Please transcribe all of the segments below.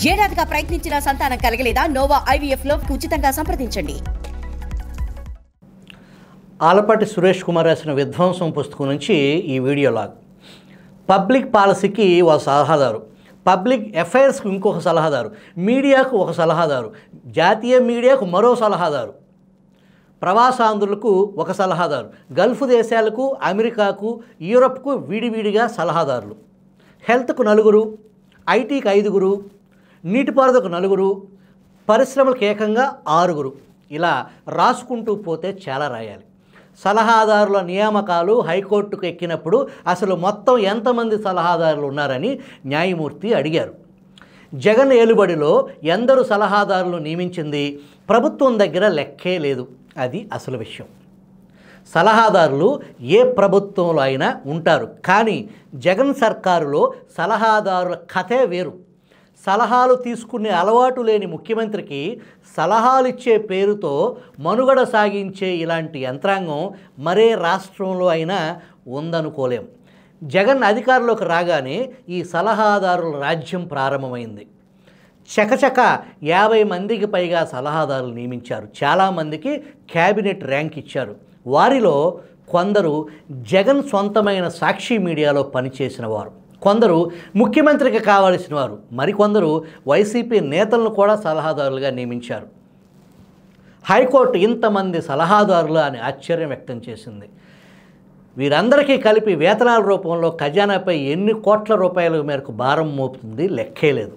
ఏడాదిగా ప్రయత్నించిన సంతానం కలగలేదా? Noah IVF లో ఉచితంగా సంప్రదించండి. ఆలపాటి సురేష్ కుమార్ రాసిన విధ్వంసం పుస్తకం నుంచి ఈ వీడియో లాగ్. పబ్లిక్ పాలసీకి ఒక సలహాదారు, పబ్లిక్ అఫైర్స్కి ఇంకొక సలహాదారు, మీడియాకు ఒక సలహాదారు, జాతీయ మీడియాకు మరో సలహాదారు, ప్రవాసాంధ్రులకు ఒక సలహాదారు, గల్ఫ్ దేశాలకు, అమెరికాకు, యూరప్కు విడివిడిగా సలహాదారులు, హెల్త్కు 4, ఐటీకి 5, నీటిపారుదలకు 4, పరిశ్రమలకు ఏకంగా 6. ఇలా రాసుకుంటూ పోతే చాలా రాయాలి. సలహాదారుల నియామకాలు హైకోర్టుకు ఎక్కినప్పుడు అసలు మొత్తం ఎంతమంది సలహాదారులు ఉన్నారని న్యాయమూర్తి అడిగారు. జగన్ ఏలుబడిలో ఎందరు సలహాదారులు నియమించింది ప్రభుత్వం దగ్గర లెక్కే లేదు. అది అసలు విషయం. సలహాదారులు ఏ ప్రభుత్వంలో అయినా ఉంటారు, కానీ జగన్ సర్కారులో సలహాదారుల కథే వేరు. సలహాలు తీసుకునే అలవాటు లేని ముఖ్యమంత్రికి సలహాలు ఇచ్చే పేరుతో మనుగడ సాగించే ఇలాంటి యంత్రాంగం మరే రాష్ట్రంలో అయినా ఉందనుకోలేం. జగన్ అధికారంలోకి రాగానే ఈ సలహాదారుల రాజ్యం ప్రారంభమైంది. చకచక 50 మందికి పైగా సలహాదారులు నియమించారు. చాలామందికి క్యాబినెట్ ర్యాంక్ ఇచ్చారు. వారిలో కొందరు జగన్ సొంతమైన సాక్షి మీడియాలో పనిచేసిన వారు, కొందరు ముఖ్యమంత్రికి కావలసిన వారు, మరికొందరు వైసీపీ నేతలను కూడా సలహాదారులుగా నియమించారు. హైకోర్టు ఇంతమంది సలహాదారులు అని ఆశ్చర్యం వ్యక్తం చేసింది. వీరందరికీ కలిపి వేతనాల రూపంలో ఖజానాపై ఎన్ని కోట్ల రూపాయల మేరకు భారం మోపుతుంది లెక్కే లేదు.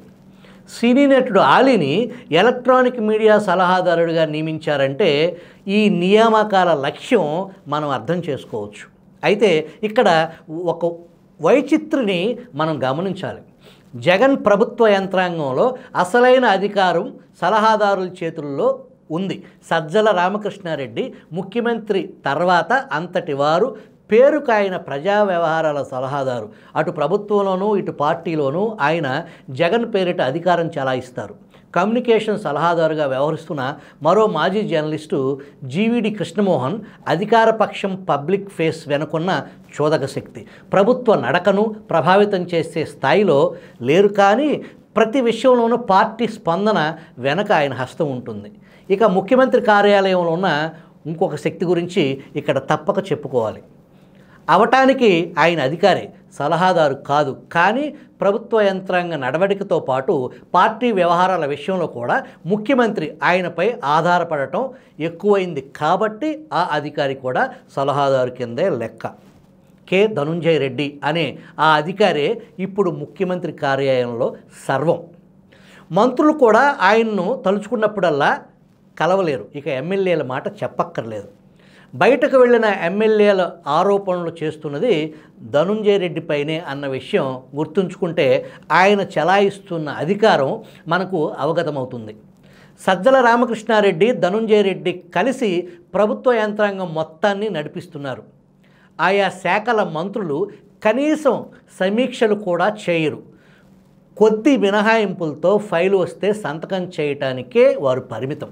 సినీ నటుడు ఆలీని ఎలక్ట్రానిక్ మీడియా సలహాదారుడిగా నియమించారంటే ఈ నియామకాల లక్ష్యం మనం అర్థం చేసుకోవచ్చు. అయితే ఇక్కడ ఒక వైచిత్రిని మనం గమనించాలి. జగన్ ప్రభుత్వ యంత్రాంగంలో అసలైన అధికారం సలహాదారుల చేతుల్లో ఉంది. సజ్జల రామకృష్ణారెడ్డి ముఖ్యమంత్రి తర్వాత అంతటి వారు పేరుకు ఆయన ప్రజా వ్యవహారాల సలహాదారు. అటు ప్రభుత్వంలోనూ ఇటు పార్టీలోనూ ఆయన జగన్ పేరిట అధికారం చెలాయిస్తారు. కమ్యూనికేషన్ సలహాదారుగా వ్యవహరిస్తున్న మరో మాజీ జర్నలిస్టు జీవీడి కృష్ణమోహన్ అధికార పక్షం పబ్లిక్ ఫేస్ వెనుకున్న చోదక శక్తి. ప్రభుత్వ నడకను ప్రభావితం చేసే స్థాయిలో లేరు, కానీ ప్రతి విషయంలోనూ పార్టీ స్పందన వెనక ఆయన హస్తం ఉంటుంది. ఇక ముఖ్యమంత్రి కార్యాలయంలో ఉన్న ఇంకొక శక్తి గురించి ఇక్కడ తప్పక చెప్పుకోవాలి. అవటానికి ఆయన అధికారి, సలహాదారు కాదు, కానీ ప్రభుత్వ యంత్రాంగ నడవడికతో పాటు పార్టీ వ్యవహారాల విషయంలో కూడా ముఖ్యమంత్రి ఆయనపై ఆధారపడటం ఎక్కువైంది కాబట్టి ఆ అధికారి కూడా సలహాదారు కిందే లెక్క. కె ధనుంజయ రెడ్డి అనే ఆ అధికారే ఇప్పుడు ముఖ్యమంత్రి కార్యాలయంలో సర్వం. మంత్రులు కూడా ఆయన్ను తలుచుకున్నప్పుడల్లా కలవలేరు. ఇక ఎమ్మెల్యేల మాట చెప్పక్కర్లేదు. బయటకు వెళ్ళిన ఎమ్మెల్యేల ఆరోపణలు చేస్తున్నది ధనుంజయ రెడ్డిపైనే అన్న విషయం గుర్తుంచుకుంటే ఆయన చెలాయిస్తున్న అధికారం మనకు అవగతమవుతుంది. సజ్జల రామకృష్ణారెడ్డి, ధనుంజయ రెడ్డి కలిసి ప్రభుత్వ యంత్రాంగం మొత్తాన్ని నడిపిస్తున్నారు. ఆయా శాఖల మంత్రులు కనీసం సమీక్షలు కూడా చేయరు. కొద్ది మినహాయింపులతో ఫైలు వస్తే సంతకం చేయటానికే వారు పరిమితం.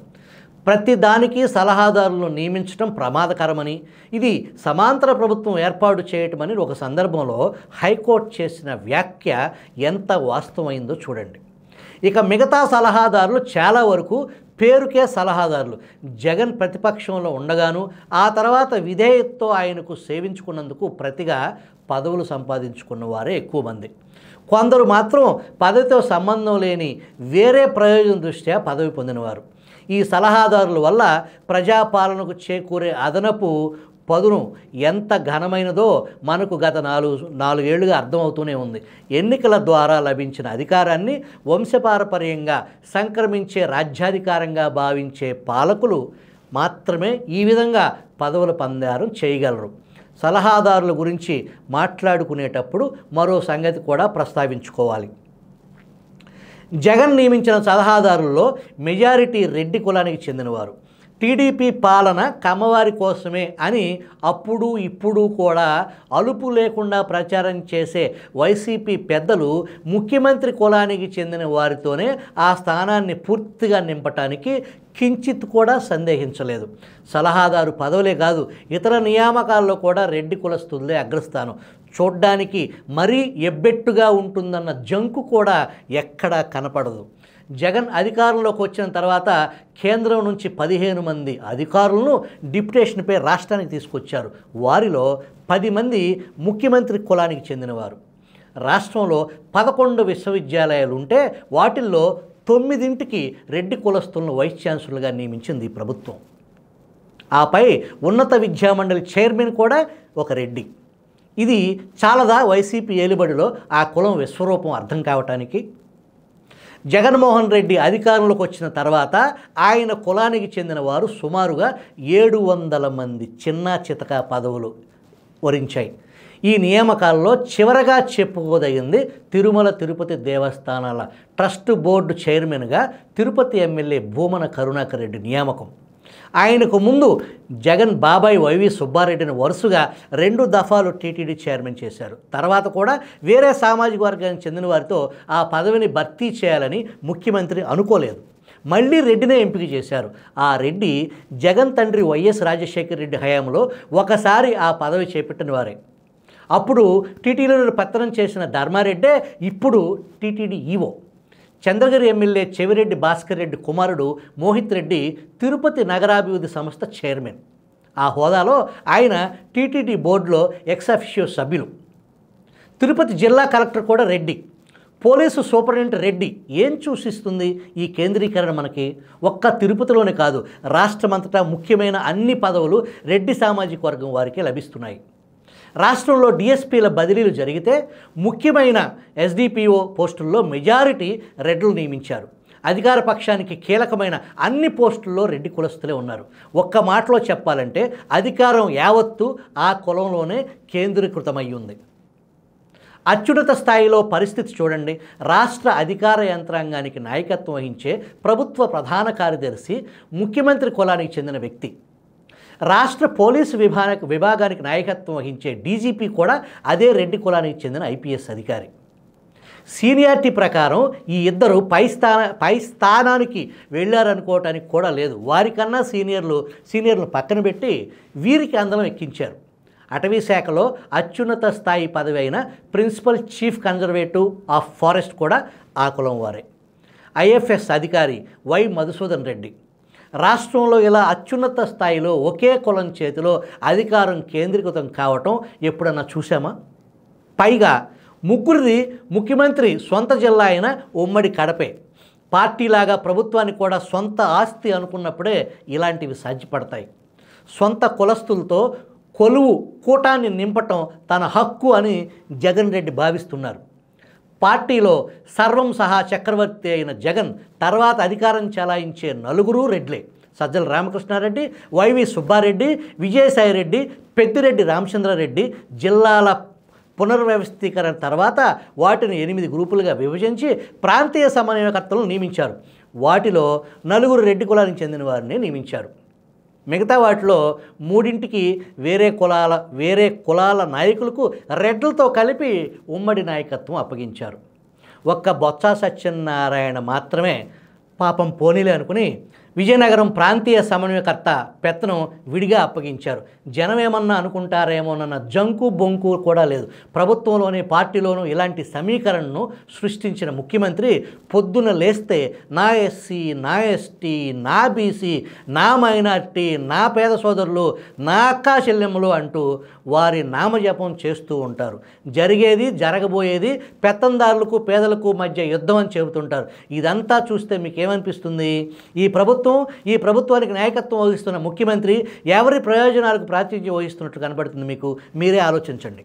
ప్రతి దానికి సలహాదారులను నియమించడం ప్రమాదకరమని, ఇది సమాంతర ప్రభుత్వం ఏర్పాటు చేయటమని ఒక సందర్భంలో హైకోర్టు చేసిన వ్యాఖ్య ఎంత వాస్తవమైందో చూడండి. ఇక మిగతా సలహాదారులు చాలా వరకు పేరుకే సలహాదారులు. జగన్ ప్రతిపక్షంలో ఉండగాను ఆ తర్వాత విధేయతతో ఆయనకు సేవించుకున్నందుకు ప్రతిగా పదవులు సంపాదించుకున్న వారే ఎక్కువ మంది. కొందరు మాత్రం పదవితో సంబంధం లేని వేరే ప్రయోజనం దృష్ట్యా పదవి పొందినవారు. ఈ సలహాదారుల వల్ల ప్రజాపాలనకు చేకూరే అదనపు పదును ఎంత ఘనమైనదో మనకు గత 4 ఏళ్లుగా అర్థమవుతూనే ఉంది. ఎన్నికల ద్వారా లభించిన అధికారాన్ని వంశపారపర్యంగా సంక్రమించే రాజ్యాధికారంగా భావించే పాలకులు మాత్రమే ఈ విధంగా పదవుల పందారం చేయగలరు. సలహాదారుల గురించి మాట్లాడుకునేటప్పుడు మరో సంగతి కూడా ప్రస్తావించుకోవాలి. జగన్ నియమించిన సలహాదారుల్లో మెజారిటీ రెడ్డి కులానికి చెందినవారు. టీడీపీ పాలన కమ్మవారి కోసమే అని అప్పుడు ఇప్పుడు కూడా అలుపు లేకుండా ప్రచారం చేసే వైసీపీ పెద్దలు ముఖ్యమంత్రి కులానికి చెందిన వారితోనే ఆ స్థానాన్ని పూర్తిగా నింపటానికి కించిత్ కూడా సందేహించలేదు. సలహాదారు పదవులే కాదు, ఇతర నియామకాల్లో కూడా రెడ్డి కులస్తులే అగ్రస్థానం. చూడ్డానికి మరీ ఎబ్బెట్టుగా ఉంటుందన్న జంకు కూడా ఎక్కడా కనపడదు. జగన్ అధికారంలోకి వచ్చిన తర్వాత కేంద్రం నుంచి 15 మంది అధికారులను డిప్యుటేషన్పై రాష్ట్రానికి తీసుకొచ్చారు. వారిలో 10 మంది ముఖ్యమంత్రి కులానికి చెందినవారు. రాష్ట్రంలో 11 విశ్వవిద్యాలయాలు ఉంటే వాటిల్లో 9ంటికి రెడ్డి కులస్తులను వైస్ ఛాన్సలర్గా నియమించింది ఈ ప్రభుత్వం. ఆపై ఉన్నత విద్యామండలి చైర్మన్ కూడా ఒక రెడ్డి. ఇది చాలదా వైసీపీ ఏలుబడిలో ఆ కులం విశ్వరూపం అర్థం కావటానికి? జగన్మోహన్ రెడ్డి అధికారంలోకి వచ్చిన తర్వాత ఆయన కులానికి చెందిన వారు సుమారుగా 700 మంది చిన్నా చితకా పదవులు వరించాయి. ఈ నియామకాల్లో చివరగా చెప్పుకోదగింది తిరుమల తిరుపతి దేవస్థానాల ట్రస్ట్ బోర్డు చైర్మన్గా తిరుపతి ఎమ్మెల్యే భూమన కరుణాకర్ రెడ్డి నియామకం. ఆయనకు ముందు జగన్ బాబాయ్ వైవి సుబ్బారెడ్డిని వరుసగా 2 దఫాలు టీటీడీ చైర్మన్ చేశారు. తర్వాత కూడా వేరే సామాజిక వర్గానికి చెందిన వారితో ఆ పదవిని భర్తీ చేయాలని ముఖ్యమంత్రి అనుకోలేదు. మళ్ళీ రెడ్డినే ఎంపిక చేశారు. ఆ రెడ్డి జగన్ తండ్రి వైఎస్ రాజశేఖర రెడ్డి హయాంలో ఒకసారి ఆ పదవి చేపట్టిన వారే. అప్పుడు టీటీడీలో పెత్తనం చేసిన ధర్మారెడ్డే ఇప్పుడు TTD EO. Chandragiri MLA Chevireddy Bhaskar Reddy కుమారుడు మోహిత్ రెడ్డి తిరుపతి నగరాభివృద్ధి సంస్థ చైర్మన్. ఆ హోదాలో ఆయన టీటీడీ బోర్డులో ఎక్స్ అఫిషియో సభ్యులు. తిరుపతి జిల్లా కలెక్టర్ కూడా రెడ్డి. Police superintendent Reddy. ఏం సూచిస్తుంది ఈ కేంద్రీకరణ మనకి? ఒక్క తిరుపతిలోనే కాదు, రాష్ట్రమంతటా ముఖ్యమైన అన్ని పదవులు రెడ్డి సామాజిక వర్గం వారికే లభిస్తున్నాయి. రాష్ట్రంలో డిఎస్పీల బదిలీలు జరిగితే ముఖ్యమైన ఎస్డిపిఓ పోస్టుల్లో మెజారిటీ రెడ్లు నియమించారు. అధికార పక్షానికి కీలకమైన అన్ని పోస్టుల్లో రెడ్డి కులస్తులే ఉన్నారు. ఒక్క మాటలో చెప్పాలంటే అధికారం యావత్తు ఆ కులంలోనే కేంద్రీకృతమయ్యింది. అత్యున్నత స్థాయిలో పరిస్థితి చూడండి. రాష్ట్ర అధికార యంత్రాంగానికి నాయకత్వం వహించే ప్రభుత్వ ప్రధాన కార్యదర్శి ముఖ్యమంత్రి కులానికి చెందిన వ్యక్తి. రాష్ట్ర పోలీసు విభాగానికి నాయకత్వం వహించే డీజీపీ కూడా అదే రెడ్డి కులానికి చెందిన ఐపీఎస్ అధికారి. సీనియారిటీ ప్రకారం ఈ ఇద్దరు పై స్థానానికి వెళ్ళారనుకోవటానికి కూడా లేదు. వారికన్నా సీనియర్లు పక్కన పెట్టి వీరికి అందరం ఎక్కించారు. అటవీ శాఖలో అత్యున్నత స్థాయి పదవి అయిన principal chief conservative of forest కూడా ఆ కులం వారే. ఐఎఫ్ఎస్ అధికారి వై మధుసూదన్ రెడ్డి. రాష్ట్రంలో ఇలా అత్యున్నత స్థాయిలో ఒకే కులం చేతిలో అధికారం కేంద్రీకృతం కావటం ఎప్పుడన్నా చూసామా? పైగా ముగ్గురిది ముఖ్యమంత్రి సొంత జిల్లా అయిన ఉమ్మడి కడపే. పార్టీలాగా ప్రభుత్వానికి కూడా సొంత ఆస్తి అనుకున్నప్పుడే ఇలాంటివి సాధ్యపడతాయి. సొంత కులస్తులతో కొలువు కూటాన్ని నింపటం తన హక్కు అని జగన్ రెడ్డి భావిస్తున్నారు. పార్టీలో సర్వం సహా చక్రవర్తి అయిన జగన్ తర్వాత అధికారం చెలాయించే 4 రెడ్లే. సజ్జల రామకృష్ణారెడ్డి, వైవి సుబ్బారెడ్డి, విజయసాయిరెడ్డి, పెద్దిరెడ్డి రామచంద్రారెడ్డి జిల్లాల పునర్వ్యవస్థీకరణ తర్వాత వాటిని 8 గ్రూపులుగా విభజించి ప్రాంతీయ సమన్వయకర్తలను నియమించారు. వాటిలో 4 రెడ్డి కులానికి చెందిన వారిని నియమించారు. మిగతా వాటిలో 3ంటికి వేరే కులాల నాయకులకు రెడ్లతో కలిపి ఉమ్మడి నాయకత్వం అప్పగించారు. ఒక్క బొత్స సత్యనారాయణ మాత్రమే పాపం పోనీలే అనుకుని విజయనగరం ప్రాంతీయ సమన్వయకర్త పెత్తనం విడిగా అప్పగించారు. జనం ఏమన్నా అనుకుంటారేమోనన్న జంకు బొంకు కూడా లేదు. ప్రభుత్వంలోని పార్టీలోనూ ఇలాంటి సమీకరణను సృష్టించిన ముఖ్యమంత్రి పొద్దున లేస్తే నా ఎస్సీ, నా ఎస్టీ, నా బీసీ, నా మైనార్టీ, నా పేద సోదరులు, నా అక్కా చెల్లెమ్మలు అంటూ వారి నామజపం చేస్తూ ఉంటారు. జరిగేది జరగబోయేది పెత్తందారులకు పేదలకు మధ్య యుద్ధం అని చెబుతుంటారు. ఇదంతా చూస్తే మీకేమనిపిస్తుంది? ఈ ప్రభుత్వానికి నాయకత్వం వహిస్తున్న ముఖ్యమంత్రి ఎవరి ప్రయోజనాలకు ప్రాతినిధ్యం వహిస్తున్నట్టు కనబడుతుంది మీకు? మీరే ఆలోచించండి.